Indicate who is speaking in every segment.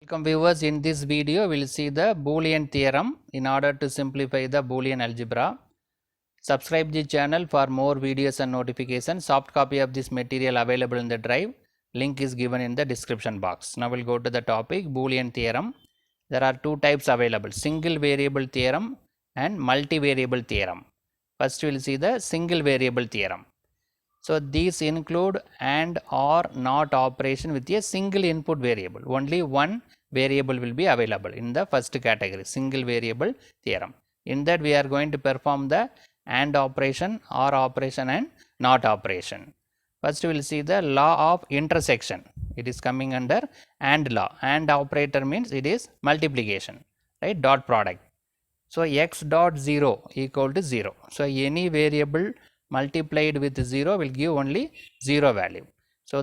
Speaker 1: Welcome viewers, in this video we will see the Boolean theorem in order to simplify the Boolean algebra. Subscribe the channel for more videos and notifications. Soft copy of this material available in the drive. Link is given in the description box. Now we will go to the topic Boolean theorem. There are two types available, single variable theorem and multivariable theorem. First we will see the single variable theorem. So these include and or not operation with a single input variable. Only one variable will be available in the first category, single variable theorem. In that we are going to perform the and operation, or operation and not operation. First we will see the law of intersection. It is coming under and law. And operator means it is multiplication, right? Dot product. So x dot 0 equal to 0. So any variable multiplied with 0 will give only 0 value. So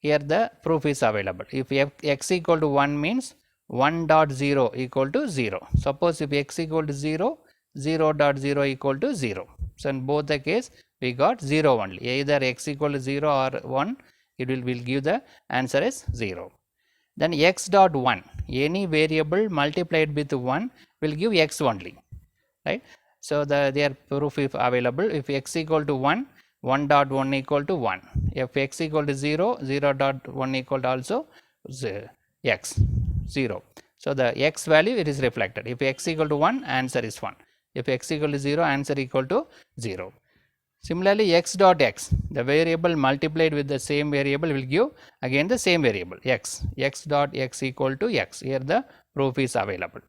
Speaker 1: here the proof is available. If x equal to 1 means 1 dot 0 equal to 0. Suppose if x equal to 0, 0 dot 0 equal to 0. So in both the case we got 0 only. Either x equal to 0 or 1, it will give the answer as 0. Then x dot 1, any variable multiplied with 1 will give x only, right? So their proof is available. If x equal to 1, 1 dot 1 equal to 1. If x equal to 0, 0 dot 1 equal to also x, 0. So the x value it is reflected. If x equal to 1, answer is 1. If x equal to 0, answer equal to 0. Similarly, x dot x, the variable multiplied with the same variable will give again the same variable x. X dot x equal to x. Here the proof is available.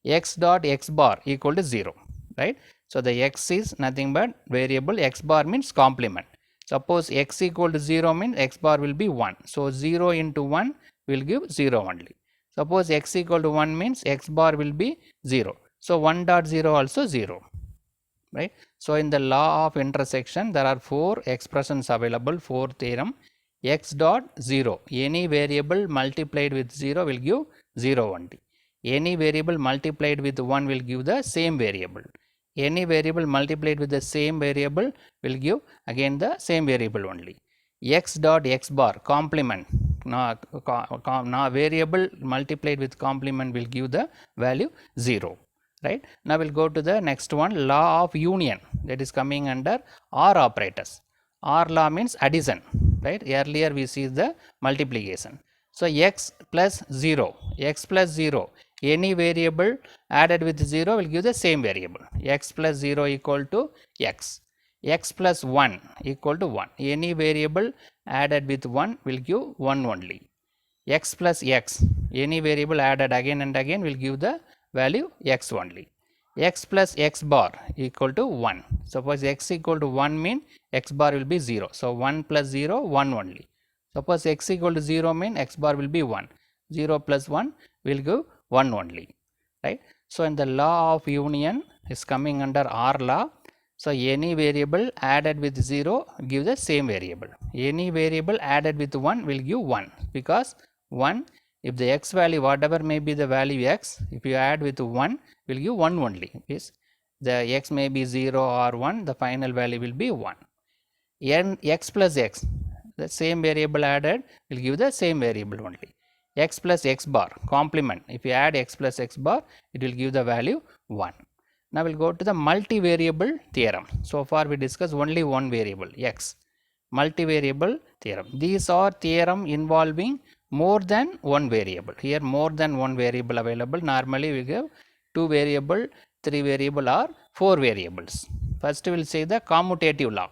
Speaker 1: X dot x bar equal to 0, right? So the x is nothing but variable, x bar means complement. Suppose x equal to 0 means x bar will be 1. So 0 into 1 will give 0 only. Suppose x equal to 1 means x bar will be 0. So 1 dot 0 also 0. Right. So in the law of intersection there are 4 expressions available, 4 theorem. X dot 0, any variable multiplied with 0 will give 0 only. Any variable multiplied with 1 will give the same variable. Any variable multiplied with the same variable will give again the same variable only. X dot x bar complement, variable multiplied with complement will give the value 0. Right. Now we'll go to the next one, law of union, that is coming under OR operators. OR law means addition, right? Earlier we see the multiplication. So x plus 0, any variable added with 0 will give the same variable. X plus 0 equal to x. X plus 1 equal to 1. Any variable added with 1 will give 1 only. X plus x, any variable added again and again will give the value x only. X plus x bar equal to 1. Suppose x equal to 1 mean x bar will be 0. So 1 plus 0, 1 only. Suppose x equal to 0 mean x bar will be 1. 0 plus 1 will give 1 only, right? So in the law of union is coming under OR law. So any variable added with 0 give the same variable. Any variable added with 1 will give 1, because 1, if the x value whatever may be the value x, if you add with 1 will give 1 only. Is the x may be 0 or 1, the final value will be 1. And x plus x, the same variable added will give the same variable only. X plus x bar complement, if you add x plus x bar it will give the value 1. Now we'll go to the multivariable theorem. So far we discussed only one variable x. Multivariable theorem, these are theorem involving more than one variable. Here more than one variable available. Normally we give 2 variable, 3 variable or 4 variables. First we will say the commutative law.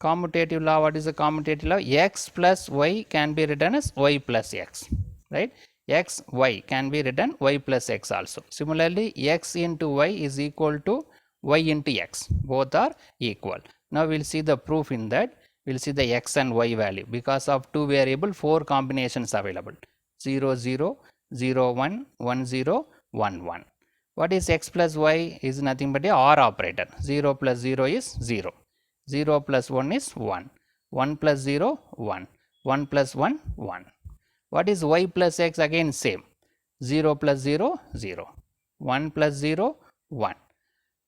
Speaker 1: Commutative law, what is the commutative law? X plus y can be written as y plus x, right? X, y can be written y plus x also. Similarly, x into y is equal to y into x. Both are equal. Now we will see the proof in that. We will see the x and y value. Because of 2 variable, 4 combinations available. 0, 0, 0, 1, 1, 0, 1, 1. What is x plus y? Is nothing but a OR operator. 0 plus 0 is 0. 0 plus 1 is 1. 1 plus 0, 1. 1 plus 1, 1. What is y plus x? Again same. 0 plus 0, 0. 1 plus 0, 1.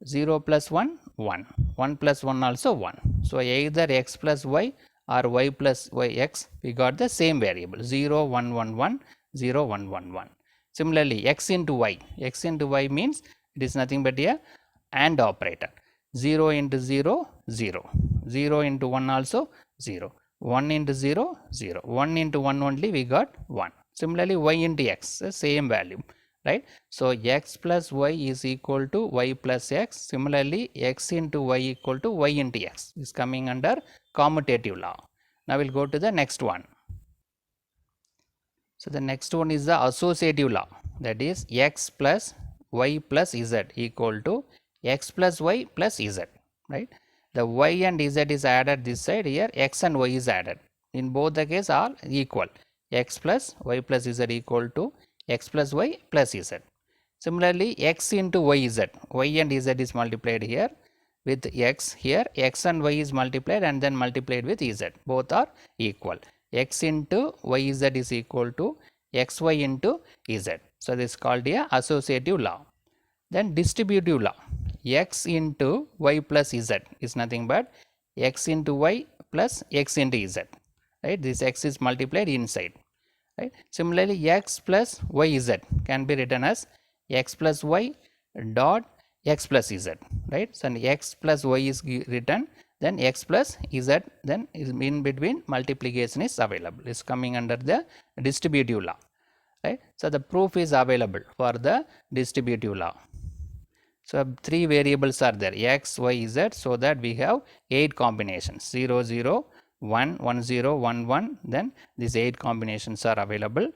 Speaker 1: 0 plus 1, 1. 1 plus 1 also 1. So either x plus y or y plus yx, we got the same variable 0, 1, 1, 1, 0, 1, 1, 1. Similarly, x into y means it is nothing but a AND operator. 0 into 0, 0, 0 into 1 also 0, 1 into 0, 0, 1 into 1 only we got 1. Similarly, y into x, the same value, right? So, x plus y is equal to y plus x. Similarly, x into y equal to y into x is coming under commutative law. Now, we will go to the next one. So, the next one is the associative law, that is x plus y plus z equal to x plus y plus z, right? The y and z is added this side, here x and y is added. In both the case are equal. X plus y plus z equal to x plus y plus z. Similarly, x into yz, y and z is multiplied here with x, here x and y is multiplied and then multiplied with z, both are equal. X into yz is equal to xy into z. So, this is called a associative law. Then distributive law, x into y plus z is nothing but x into y plus x into z, right? This x is multiplied inside, right? Similarly, x plus yz can be written as x plus y dot x plus z, right? So, x plus y is written, then x plus z, then is in between multiplication is available, is coming under the distributive law, right? So, the proof is available for the distributive law. So, 3 variables are there, x, y, z, so that we have 8 combinations, 0, 0, 1, 1, 0, 1, 1, then these 8 combinations are available.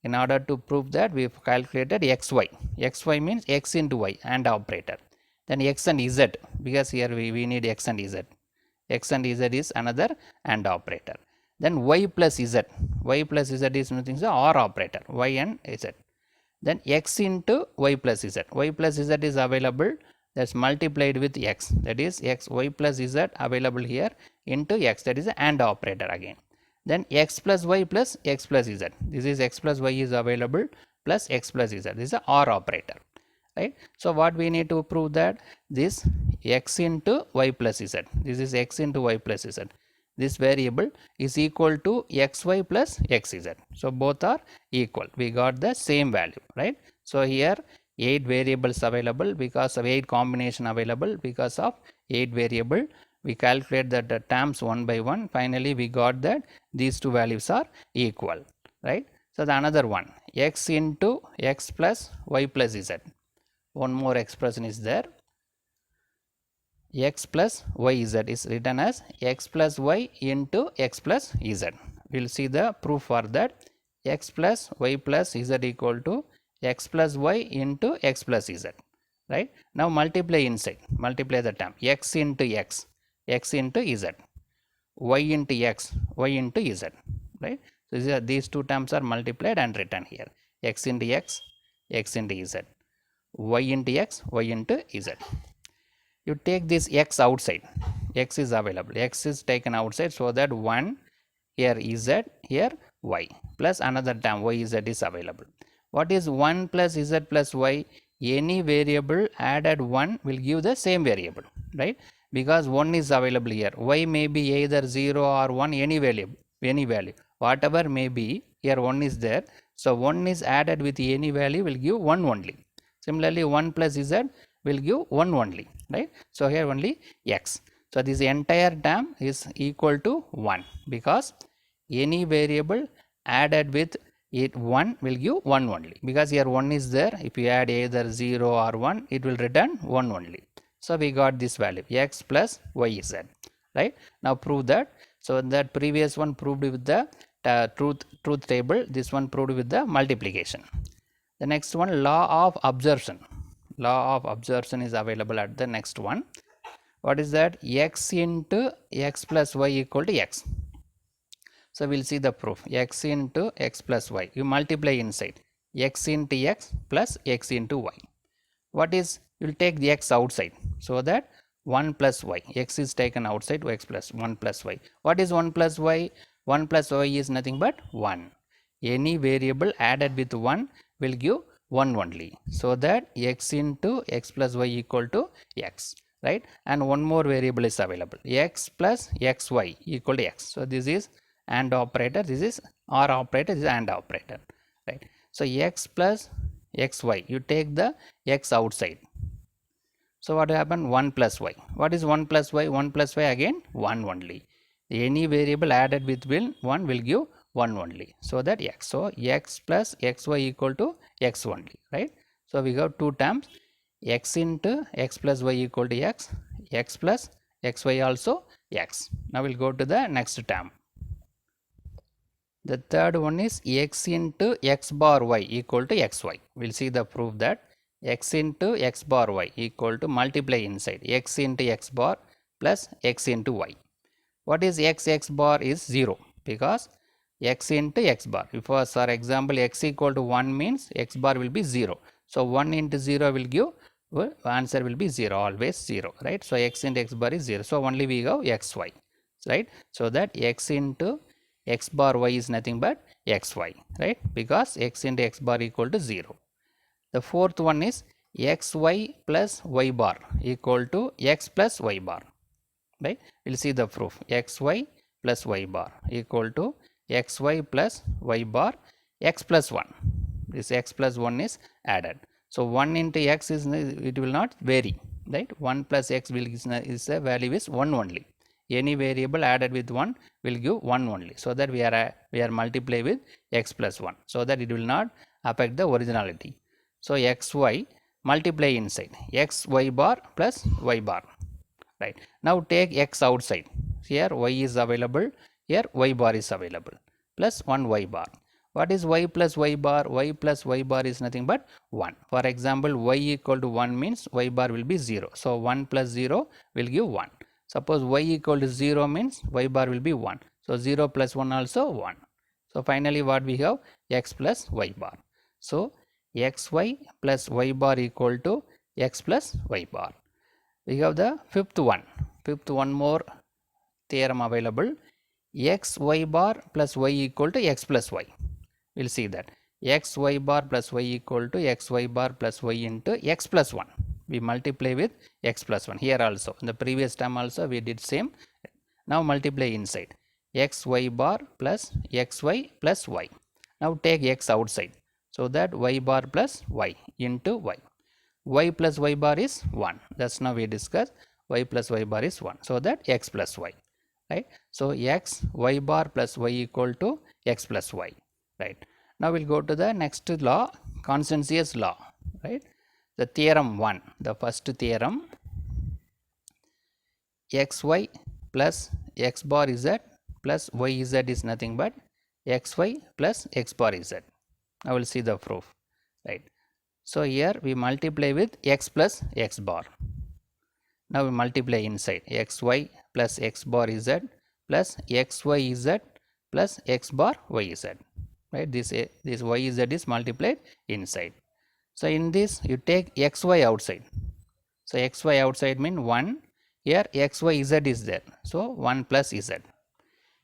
Speaker 1: In order to prove that, we have calculated xy. Xy means x into y and operator. Then x and z, because here we need x and z. X and z is another AND operator. Then y plus z. Y plus z is nothing but OR operator, y and z. Then x into y plus z. Y plus z is available, that's multiplied with x, that is x, y plus z available here into x, that is the AND operator again. Then x plus y plus x plus z, this is x plus y is available plus x plus z, this is the OR operator, right? So, what we need to prove that this x into y plus z, this is x into y plus z, this variable is equal to xy plus xz. So, both are equal, we got the same value, right? So, here 8 variables available because of 8 combination available, because of 8 variable we calculate that the terms one by one, finally we got that these two values are equal, right? So, the another one, x into x plus y plus z, one more expression is there, x plus yz is written as x plus y into x plus z. We will see the proof for that. X plus y plus z equal to x plus y into x plus z, right? Now, multiply inside, multiply the term x into x, x into z, y into x, y into z, right? So, these two terms are multiplied and written here, x into x, x into z, y into x, y into z. You take this x outside, x is available, x is taken outside, so that 1 here z, here y, plus another term yz is available. What is 1 plus z plus y? Any variable added 1 will give the same variable, right? Because 1 is available here, y may be either 0 or 1, any value, whatever may be, here 1 is there. So, 1 is added with any value will give 1 only. Similarly, 1 plus z will give 1 only, right? So, here only x. So, this entire term is equal to 1, because any variable added with it 1 will give 1 only, because here 1 is there, if you add either 0 or 1 it will return 1 only. So, we got this value x plus yz, right? Now, prove that. So, that previous one proved with the truth table, this one proved with the multiplication. The next one, law of absorption. Law of absorption is available at the next one. What is that? X into x plus y equal to x. So, we will see the proof, x into x plus y, you multiply inside, x into x plus x into y. What is, you will take the x outside, so that 1 plus y, x is taken outside, x plus 1 plus y. What is 1 plus y? 1 plus y is nothing but 1. Any variable added with 1 will give 1 only. So, that x into x plus y equal to x. right? And one more variable is available, x plus xy equal to x. So this is AND operator, this is OR operator, this is AND operator, right? So x plus xy, you take the x outside. So what happen? 1 plus y. What is 1 plus y? 1 plus y again 1 only. Any variable added with 1 will give 1 only. So that x. So x plus xy equal to x only, right? So we have two terms, x into x plus y equal to x plus xy also x. Now we'll go to the next term. The third one is x into x bar y equal to xy. We'll see the proof that x into x bar y equal to multiply inside x into x bar plus x into y. What is x bar is 0 because x into x bar. If for example x equal to 1 means x bar will be 0. So 1 into 0 will give, well, answer will be 0, always 0, right? So x into x bar is 0. So only we have xy, right? So that x into x bar y is nothing but xy, right? Because x into x bar equal to 0. The fourth one is xy plus y bar equal to x plus y bar, right? We'll see the proof. Xy plus y bar equal to xy plus y bar x plus 1. This x plus 1 is added. So 1 into x is, it will not vary, right? 1 plus x will is a value is 1 only. Any variable added with 1 will give 1 only. So that we are multiply with x plus 1. So that it will not affect the originality. So xy multiply inside x y bar plus y bar, right? Now take x outside. Here y is available, here y bar is available, plus 1 y bar. What is y plus y bar? Y plus y bar is nothing but 1. For example, y equal to 1 means y bar will be 0. So 1 plus 0 will give 1. Suppose y equal to 0 means y bar will be 1. So 0 plus 1 also 1. So finally what we have? X plus y bar. So xy plus y bar equal to x plus y bar. We have the fifth one more theorem available, x y bar plus y equal to x plus y. We'll see that x y bar plus y equal to x y bar plus y into x plus 1. We multiply with x plus 1. Here also, in the previous term also we did same. Now multiply inside x y bar plus xy plus y. Now take x outside. So that y bar plus y into y. Y plus y bar is 1. That's now we discuss y plus y bar is 1. So that x plus y, right? So x y bar plus y equal to x plus y, right? Now we'll go to the next law, Consensus law, right? The theorem 1, the first theorem, xy plus x bar z plus yz is nothing but xy plus x bar z. Now we'll see the proof, right? So here we multiply with x plus x bar. Now we multiply inside xy plus x bar z plus xyz plus x bar yz, right? This yz is multiplied inside. So in this you take xy outside. So xy outside mean 1. Here xyz is there. So 1 plus z.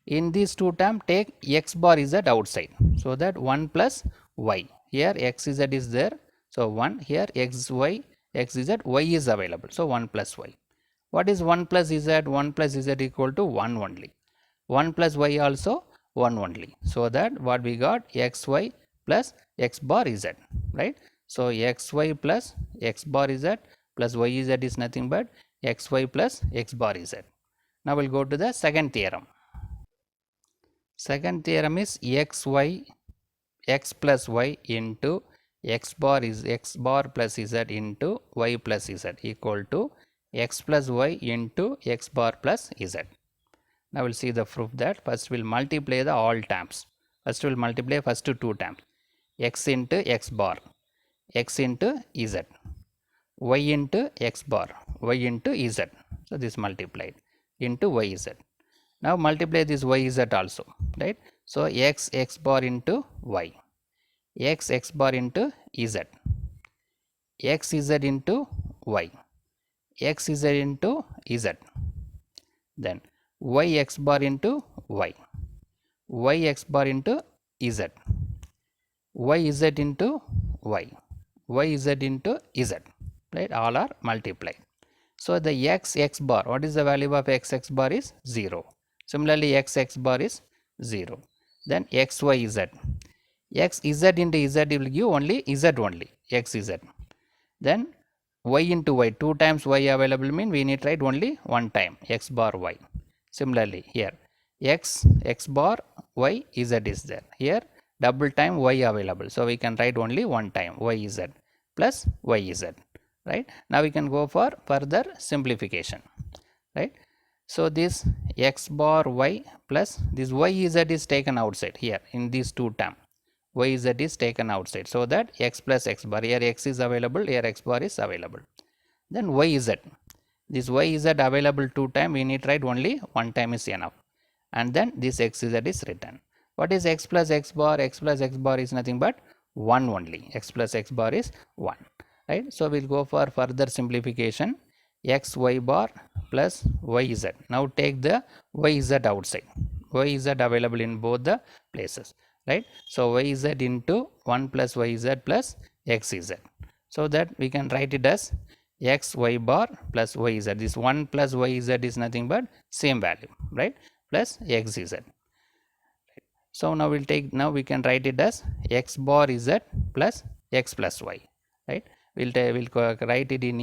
Speaker 1: In these two terms take x bar z outside. So that 1 plus y. Here xz is there. So 1. Here xy, xz, y is available. So 1 plus y. What is 1 plus z? 1 plus z equal to 1 only. 1 plus y also 1 only. So that what we got? Xy plus x bar z, right? So xy plus x bar z plus yz is nothing but xy plus x bar z. Now we'll go to the second theorem. Second theorem is xy x plus y into x bar is x bar plus z into y plus z equal to x plus y into x bar plus z. Now we'll see the proof that first we'll multiply the all terms. First we'll multiply first two terms, x into x bar, x into z, y into x bar, y into z. So this multiplied into yz. Now multiply this yz also, right? So x bar into y, x bar into z, xz into y, xz into z, then yx bar into y, yx bar into z, yz into y, yz into z, right? All are multiplied. So the x bar, what is the value of x bar is 0. Similarly, x bar is 0. Then x y z. X z into z will give only z only, x z. Then y into y, 2 times y available mean we need to write only one time, x bar y. Similarly here, x bar y z is there. Here double time y available, so we can write only one time y z plus y z, right. Now we can go for further simplification, right. So this x bar y plus this y z is taken outside here in these two terms. Y z is taken outside, so that x plus x bar, here x is available, here x bar is available. Then y z, this y z available two time, we need to write only one time is enough, and then this x z is written. What is x plus x bar? X plus x bar is nothing but 1 only, x plus x bar is 1, right. So we'll go for further simplification, x y bar plus y z. Now take the y z outside, y z available in both the places, right. So y z into 1 plus y z plus x z, so that we can write it as x y bar plus y z. This 1 plus y z is nothing but same value, right, plus x z. So now we'll take, now we can write it as x bar z plus x plus y, right. We'll write it in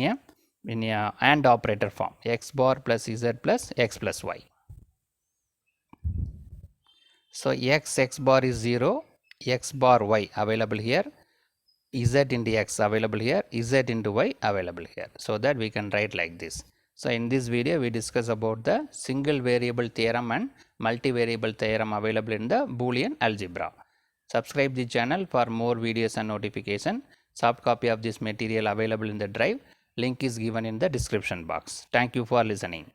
Speaker 1: a AND operator form, x bar plus z plus x plus y. So x bar is 0, x bar y available here, z into x available here, z into y available here, so that we can write like this. So in this video we discuss about the single variable theorem and multivariable theorem available in the Boolean algebra. Subscribe the channel for more videos and notification. Soft copy of this material available in the drive. Link is given in the description box. Thank you for listening.